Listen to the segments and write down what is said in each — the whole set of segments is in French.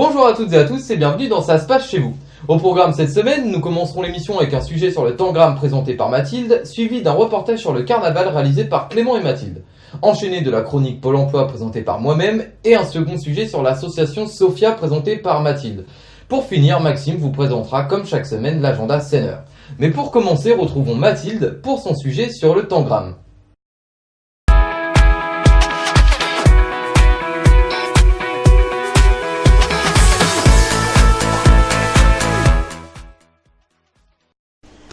Bonjour à toutes et à tous et bienvenue dans Ça se passe chez vous. Au programme cette semaine, nous commencerons l'émission avec un sujet sur le tangram présenté par Mathilde, suivi d'un reportage sur le carnaval réalisé par Clément et Mathilde. Enchaîné de la chronique Pôle emploi présentée par moi-même et un second sujet sur l'association Sophia présentée par Mathilde. Pour finir, Maxime vous présentera comme chaque semaine l'agenda Senner. Mais pour commencer, retrouvons Mathilde pour son sujet sur le tangram.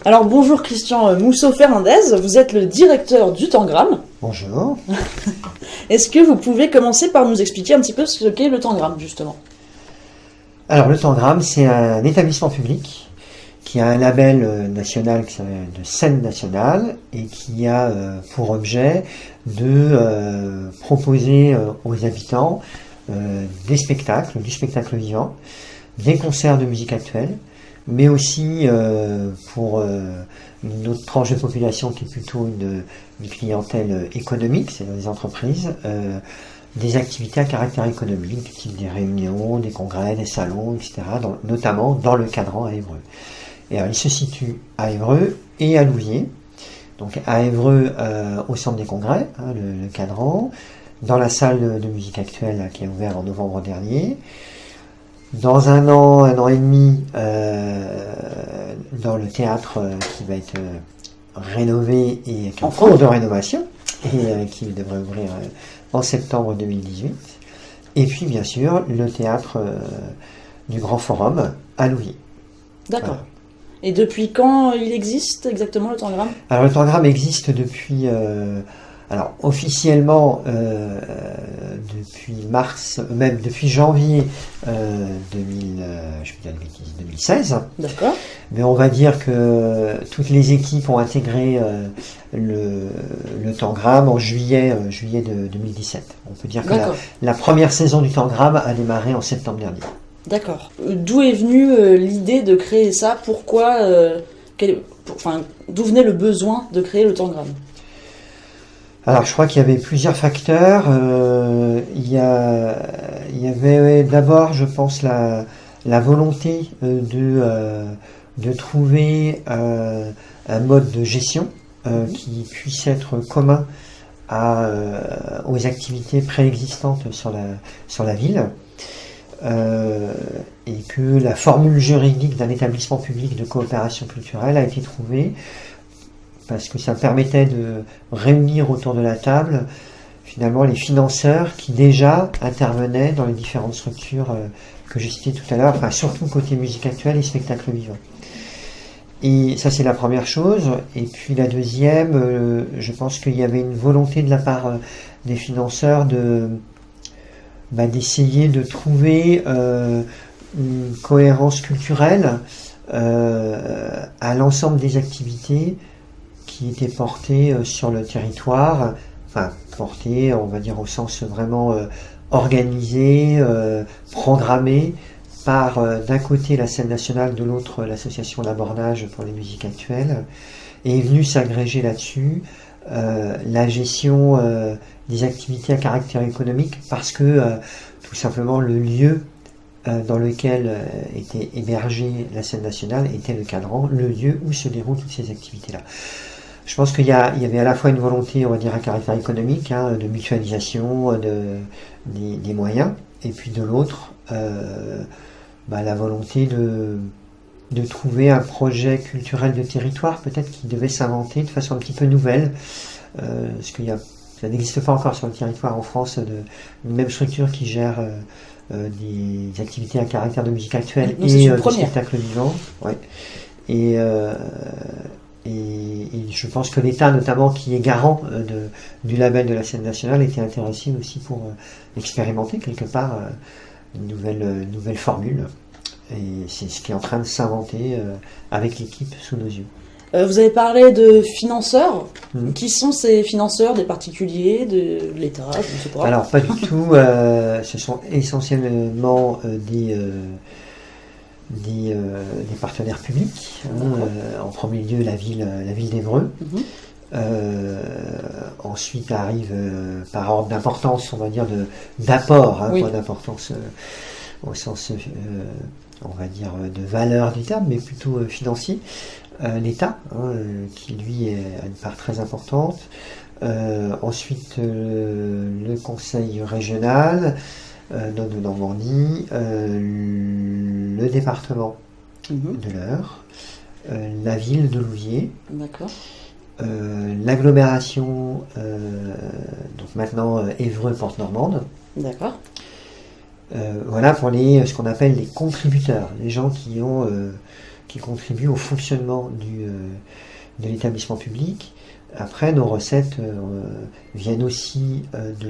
Alors bonjour Christian Mousseau-Fernandez, vous êtes le directeur du tangram. Bonjour. Est-ce que vous pouvez commencer par nous expliquer un petit peu ce qu'est le tangram justement? Alors le tangram, c'est un établissement public qui a un label national qui s'appelle de scène nationale et qui a pour objet de proposer aux habitants des spectacles, du spectacle vivant, des concerts de musique actuelle, mais aussi pour une autre tranche de population qui est plutôt une clientèle économique, c'est les entreprises, des activités à caractère économique, du type des réunions, des congrès, des salons, etc., notamment dans le cadran à Évreux. Et alors, il se situe à Évreux et à Louviers, donc à Évreux au centre des congrès, le cadran, dans la salle de musique actuelle qui a ouvert en novembre dernier, dans un an et demi, dans le théâtre qui va être rénové et qui est en cours de rénovation, et qui devrait ouvrir en septembre 2018. Et puis, bien sûr, le théâtre du Grand Forum à Louviers. D'accord. Voilà. Et depuis quand il existe exactement le tangram? Alors, le tangram existe depuis... alors, officiellement, depuis mars, même depuis janvier 2016. D'accord. Mais on va dire que toutes les équipes ont intégré le tangram en juillet 2017. On peut dire que la première saison du tangram a démarré en septembre dernier. D'accord. D'où est venue l'idée de créer ça? Pourquoi d'où venait le besoin de créer le tangram? Alors, je crois qu'il y avait plusieurs facteurs. Il y avait d'abord, je pense, la volonté de trouver un mode de gestion qui puisse être commun aux activités préexistantes sur la ville. Et que la formule juridique d'un établissement public de coopération culturelle a été trouvée parce que ça permettait de réunir autour de la table finalement les financeurs qui déjà intervenaient dans les différentes structures que j'ai citées tout à l'heure, enfin surtout côté musique actuelle et spectacle vivant. Et ça c'est la première chose. Et puis la deuxième, je pense qu'il y avait une volonté de la part des financeurs d'essayer de trouver une cohérence culturelle à l'ensemble des activités qui étaient portées sur le territoire, enfin portées, on va dire au sens vraiment organisé, programmé par d'un côté la scène nationale, de l'autre l'association L'Abordage pour les musiques actuelles, et est venu s'agréger là-dessus la gestion des activités à caractère économique parce que tout simplement le lieu dans lequel était hébergée la scène nationale était le cadran, le lieu où se déroulent toutes ces activités-là. Je pense qu'il y avait à la fois une volonté, on va dire, à caractère économique, de mutualisation des moyens, et puis de l'autre, la volonté de trouver un projet culturel de territoire, peut-être qui devait s'inventer de façon un petit peu nouvelle, parce que ça n'existe pas encore sur le territoire en France une même structure qui gère des activités à caractère de musique actuelle et du spectacle vivant. Ouais. Et je pense que l'État, notamment, qui est garant du label de la scène nationale, était intéressé aussi pour expérimenter quelque part une nouvelle formule. Et c'est ce qui est en train de s'inventer avec l'équipe sous nos yeux. Vous avez parlé de financeurs. Qui sont ces financeurs? Des particuliers, de l'État, je ne sais pas. Alors, pas du tout. Ce sont essentiellement des partenaires publics. En premier lieu, la ville d'Évreux. Ensuite arrive par ordre d'importance, on va dire d'apport, oui. Pas d'importance au sens, on va dire, de valeur du terme, mais plutôt financier. L'État, qui lui a une part très importante. Ensuite, le conseil régional de Normandie, le département de l'Eure, la ville de Louviers, D'accord. l'agglomération, donc maintenant Évreux-Porte-Normande. D'accord. Voilà pour ce qu'on appelle les contributeurs, les gens qui contribuent au fonctionnement de l'établissement public. Après, nos recettes viennent aussi de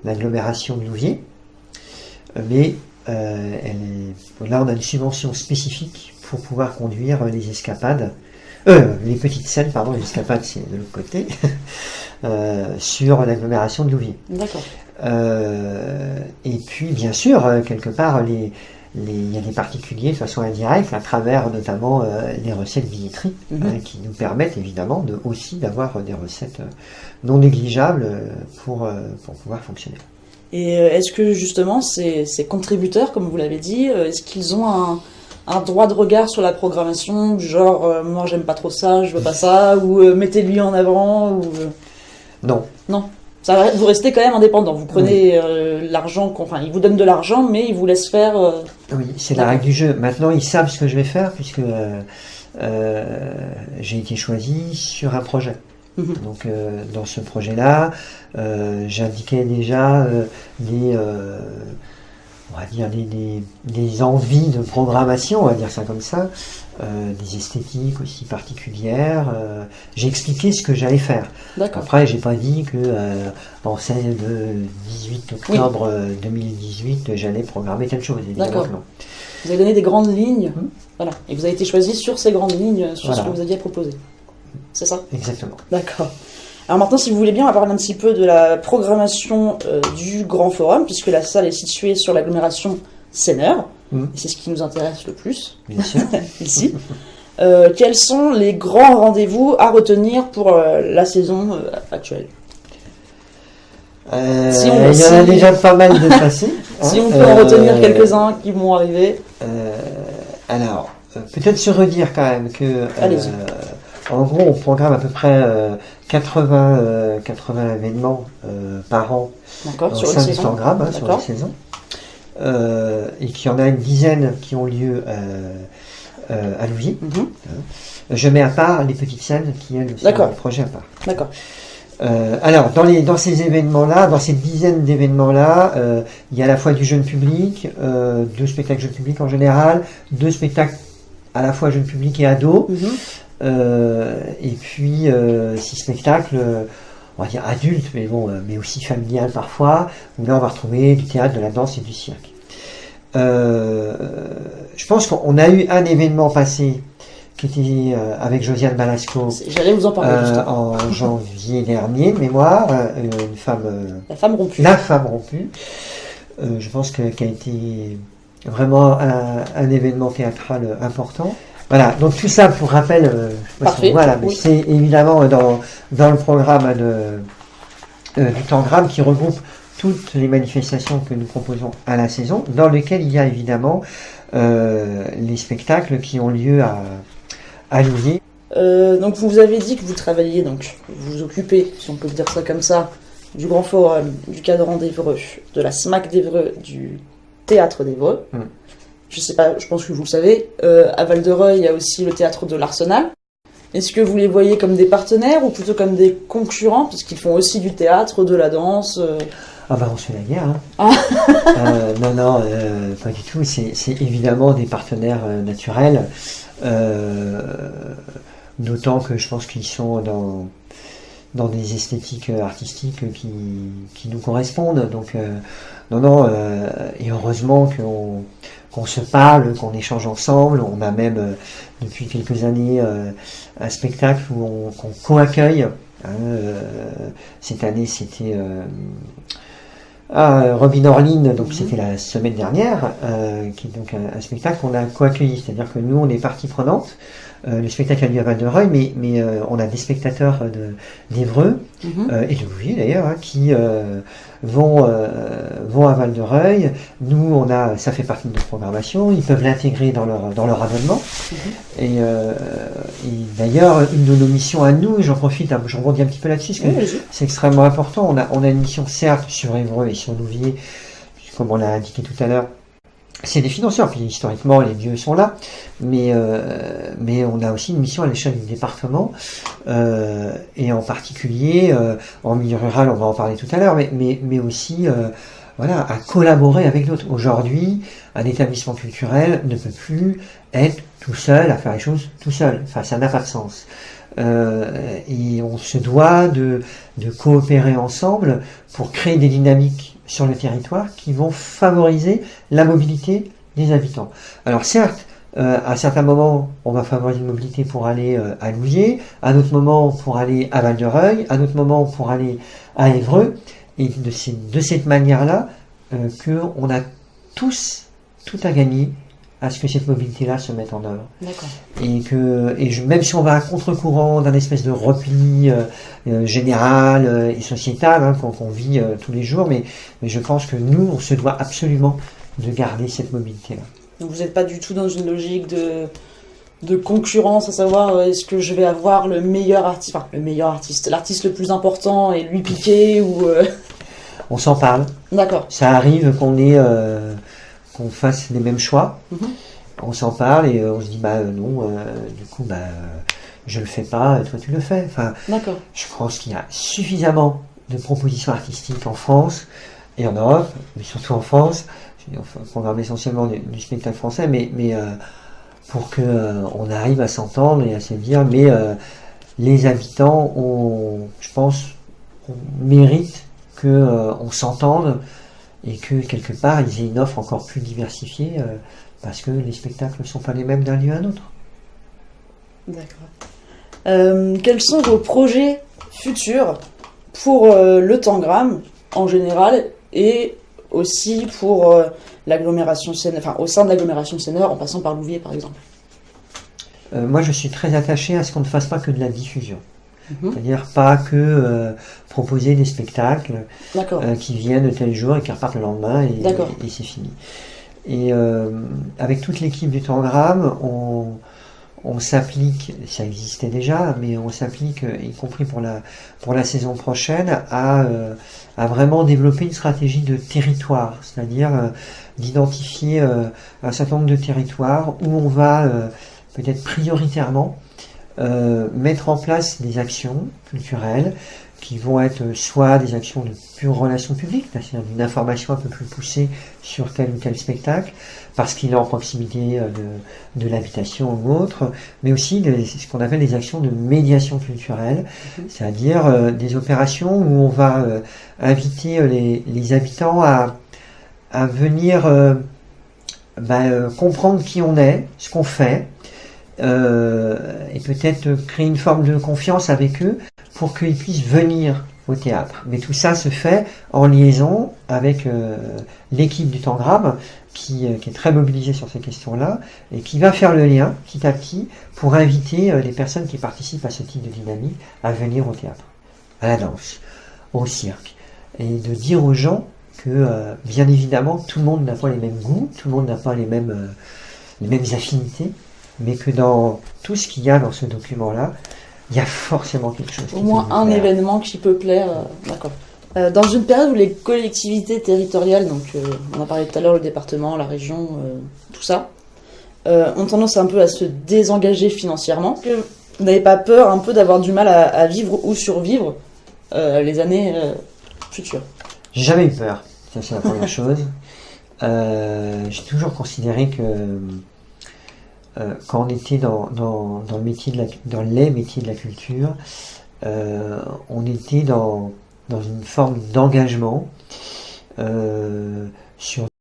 l'agglomération de Louviers, mais là on a une subvention spécifique pour pouvoir conduire les escapades, les petites scènes, pardon, les escapades c'est de l'autre côté, sur l'agglomération de Louviers. D'accord. Et puis bien sûr, quelque part, il y a des particuliers de façon indirecte à travers notamment les recettes billetterie qui nous permettent évidemment aussi d'avoir des recettes non négligeables pour pouvoir fonctionner. Et est-ce que justement ces contributeurs, comme vous l'avez dit, est-ce qu'ils ont un droit de regard sur la programmation, du genre moi j'aime pas trop ça, je veux pas ça, ou mettez-lui en avant ou... Non. Non. Vous restez quand même indépendant. Vous prenez l'argent, enfin, ils vous donnent de l'argent, mais ils vous laissent faire. Oui, c'est la règle du jeu. Maintenant, ils savent ce que je vais faire puisque j'ai été choisi sur un projet. Donc, dans ce projet-là, j'indiquais déjà on va dire des envies de programmation, on va dire ça comme ça, des esthétiques aussi particulières. J'ai expliqué ce que j'allais faire. D'accord. Après, j'ai pas dit que en scène le 18 octobre 2018, j'allais programmer telle chose. D'accord. Non. Vous avez donné des grandes lignes, voilà, et vous avez été choisi sur ces grandes lignes, sur ce que vous aviez proposé. C'est ça ? Exactement. D'accord. Alors maintenant, si vous voulez bien, on va parler un petit peu de la programmation du Grand Forum, puisque la salle est située sur l'agglomération Seine-Eure, et c'est ce qui nous intéresse le plus, bien sûr. ici. Quels sont les grands rendez-vous à retenir pour la saison actuelle ? Il y en a déjà pas mal de passés. Si on peut en retenir quelques-uns qui vont arriver. Alors, peut-être se redire quand même que... Allez-y. En gros, on programme à peu près 80 événements par an sur sein une du saison. Tangram, sur la saison. Et qu'il y en a une dizaine qui ont lieu à Louviers. Je mets à part les petites scènes qui, elles, sont des projets à part. D'accord. Alors, dans ces événements-là, dans ces dizaines d'événements-là, il y a à la fois du jeune public, 2 spectacles jeune public en général, 2 spectacles à la fois jeune public et ados. Et puis 6 spectacles, on va dire adultes, mais bon, mais aussi familial parfois, où là on va retrouver du théâtre, de la danse et du cirque. Je pense qu'on a eu un événement passé qui était avec Josiane Balasco. J'allais vous en parler en janvier dernier, de mémoire, une femme. La femme rompue. La femme rompue. Je pense qu'elle a été vraiment un événement théâtral important. Voilà, donc tout ça pour rappel, Parfait, voilà, mais c'est évidemment dans le programme du Tangram qui regroupe toutes les manifestations que nous proposons à la saison, dans lequel il y a évidemment les spectacles qui ont lieu à Louviers. Donc vous avez dit que vous travailliez, donc vous vous occupez, si on peut dire ça comme ça, du Grand Forum, du Cadran d'Évreux, de la SMAC d'Évreux, du Théâtre d'Évreux. Je sais pas, je pense que vous le savez, à Val-de-Reuil, il y a aussi le théâtre de l'Arsenal. Est-ce que vous les voyez comme des partenaires ou plutôt comme des concurrents, puisqu'ils font aussi du théâtre, de la danse Ah bah on se fait la guerre, hein. Non, pas du tout, c'est évidemment des partenaires naturels, d'autant que je pense qu'ils sont dans des esthétiques artistiques qui nous correspondent, donc et heureusement qu'on se parle, qu'on échange ensemble. On a même depuis quelques années un spectacle qu'on co-accueille. Cette année c'était Robin Orline, donc c'était la semaine dernière, qui est donc un spectacle qu'on a co-accueilli, c'est-à-dire que nous on est partie prenante Le spectacle a lieu à Val-de-Reuil, mais on a des spectateurs d'Évreux et de Louviers d'ailleurs qui vont à Val-de-Reuil. Nous, ça fait partie de notre programmation. Ils peuvent l'intégrer dans leur abonnement. Et d'ailleurs, une de nos missions à nous, j'en profite, j'en rebondis un petit peu là-dessus, parce que c'est extrêmement important. On a une mission certes sur Évreux et sur Louviers, comme on l'a indiqué tout à l'heure. C'est des financeurs, puis historiquement les lieux sont là, mais on a aussi une mission à l'échelle du département, et en particulier en milieu rural, on va en parler tout à l'heure, mais aussi voilà, à collaborer avec d'autres. Aujourd'hui, un établissement culturel ne peut plus être tout seul à faire les choses tout seul. Enfin, ça n'a pas de sens. Et on se doit de coopérer ensemble pour créer des dynamiques sur le territoire qui vont favoriser la mobilité des habitants. Alors certes, à certains moments, on va favoriser une mobilité pour aller à Louviers, à d'autres moments pour aller à Val-de-Reuil, à d'autres moments pour aller à Évreux, et de cette manière-là qu'on a tout à gagner à ce que cette mobilité-là se mette en œuvre. D'accord. Même si on va à contre-courant d'un espèce de repli général et sociétal qu'on vit tous les jours, mais je pense que nous, on se doit absolument de garder cette mobilité-là. Donc vous n'êtes pas du tout dans une logique de concurrence, à savoir est-ce que je vais avoir le meilleur artiste, l'artiste le plus important et lui piquer ou... On s'en parle. D'accord. Ça arrive qu'on fasse les mêmes choix. On s'en parle et on se dit non, du coup je le fais pas, toi tu le fais. Enfin, d'accord. Je pense qu'il y a suffisamment de propositions artistiques en France et en Europe, mais surtout en France. On programme essentiellement du spectacle français, mais pour que on arrive à s'entendre et à se dire, mais les habitants je pense, méritent que on s'entende et que quelque part ils aient une offre encore plus diversifiée parce que les spectacles ne sont pas les mêmes d'un lieu à un autre. D'accord. Quels sont vos projets futurs pour le Tangram en général et aussi pour l'agglomération Seine, enfin au sein de l'agglomération Seine-Nord en passant par Louviers par exemple? Moi je suis très attaché à ce qu'on ne fasse pas que de la diffusion. C'est-à-dire pas que proposer des spectacles qui viennent tel jour et qui repartent le lendemain et c'est fini. Et avec toute l'équipe du Tangram, on s'applique, ça existait déjà, mais on s'applique, y compris pour la saison prochaine, à vraiment développer une stratégie de territoire, c'est-à-dire d'identifier un certain nombre de territoires où on va peut-être prioritairement mettre en place des actions culturelles qui vont être soit des actions de pure relation publique, c'est-à-dire d'une information un peu plus poussée sur tel ou tel spectacle, parce qu'il est en proximité de l'habitation ou autre, mais aussi ce qu'on appelle des actions de médiation culturelle, c'est-à-dire des opérations où on va inviter les habitants à venir comprendre qui on est, ce qu'on fait, et peut-être créer une forme de confiance avec eux pour qu'ils puissent venir au théâtre. Mais tout ça se fait en liaison avec l'équipe du Tangram qui est très mobilisée sur ces questions-là et qui va faire le lien petit à petit pour inviter les personnes qui participent à ce type de dynamique à venir au théâtre, à la danse, au cirque, et de dire aux gens que bien évidemment tout le monde n'a pas les mêmes goûts, tout le monde n'a pas les mêmes affinités, mais que dans tout ce qu'il y a dans ce document-là, il y a forcément quelque chose. Au moins un événement qui peut plaire. D'accord. Dans une période où les collectivités territoriales, donc on a parlé tout à l'heure, le département, la région, tout ça, ont tendance un peu à se désengager financièrement, vous n'avez pas peur un peu d'avoir du mal à vivre ou survivre les années futures? J'ai jamais eu peur, ça c'est la première chose. J'ai toujours considéré que quand on était dans les métiers de la culture, on était dans une forme d'engagement sur